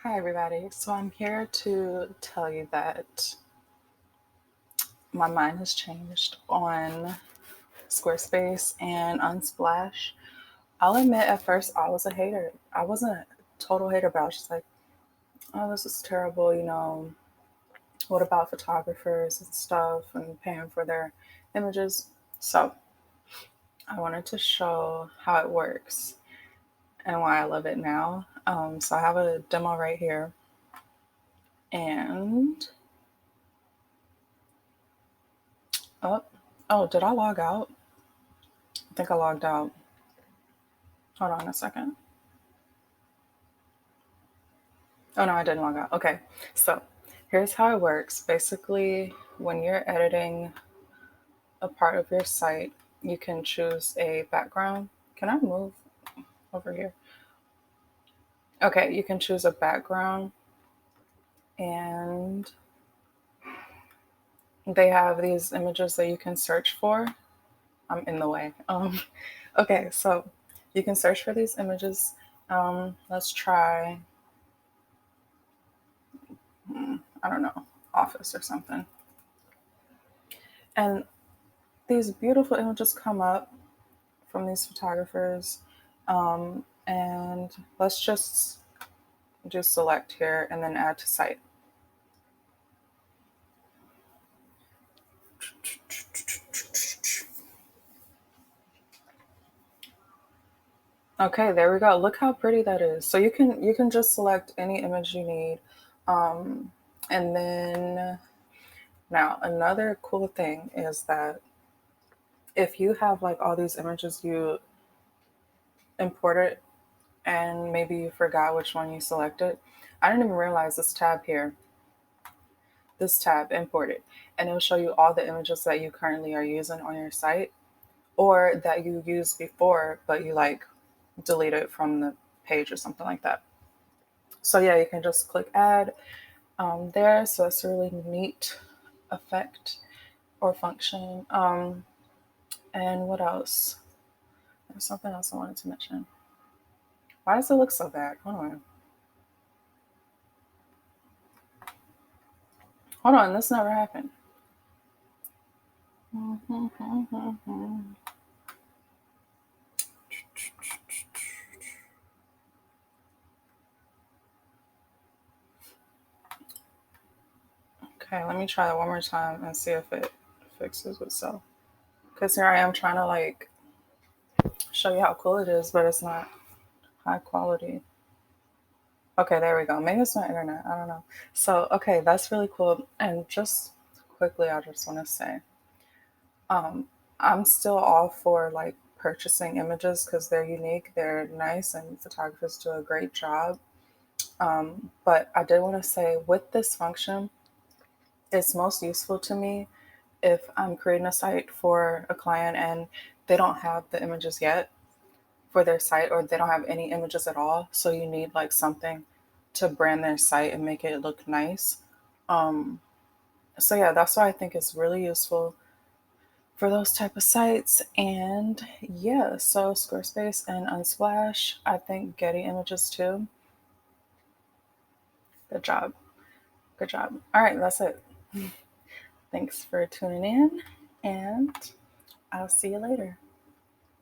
Hi, everybody. So I'm here to tell you that my mind has changed on Squarespace and Unsplash. I'll admit, at first, I was a hater. I wasn't a total hater, but I was just like, oh, this is terrible. What about photographers and stuff and paying for their images? So I wanted to show how it works and why I love it now. So I have a demo right here. And, oh, oh, did I log out? I think I logged out. Hold on a second. Oh no, I didn't log out. Okay. So here's how it works. Basically, when you're editing a part of your site, you can choose a background. Can I move over here? Okay, you can choose a background and they have these images that you can search for. I'm in the way. Okay, so you can search for these images. Let's try, I don't know, office or something. And these beautiful images come up from these photographers. And let's just do select here and then add to site. Okay, there we go. Look how pretty that is. So you can just select any image you need. And then now another cool thing is that if you have like all these images you imported and maybe you forgot which one you selected, I didn't even realize this tab here, this tab imported, and it'll show you all the images that you currently are using on your site or that you used before, but you like delete it from the page or something like that. So yeah, you can just click add there. So it's a really neat effect or function. And what else? There's something else I wanted to mention. Why does it look so bad? Hold on, this never happened. Okay, let me try it one more time and see if it fixes itself. Because here I am trying to like show you how cool it is, but it's not high quality. Okay, there we go. Maybe it's my internet. I don't know. So, okay, that's really cool. And just quickly, I just want to say, um, I'm still all for like purchasing images because they're unique, they're nice, and photographers do a great job. But I did want to say with this function, it's most useful to me if I'm creating a site for a client and they don't have the images yet for their site or they don't have any images at all. So you need like something to brand their site and make it look nice. Um, so yeah, that's why I think it's really useful for those type of sites. And yeah, so Squarespace and Unsplash, I think Getty Images too. Good job. Good job. All right, that's it. Thanks for tuning in and I'll see you later.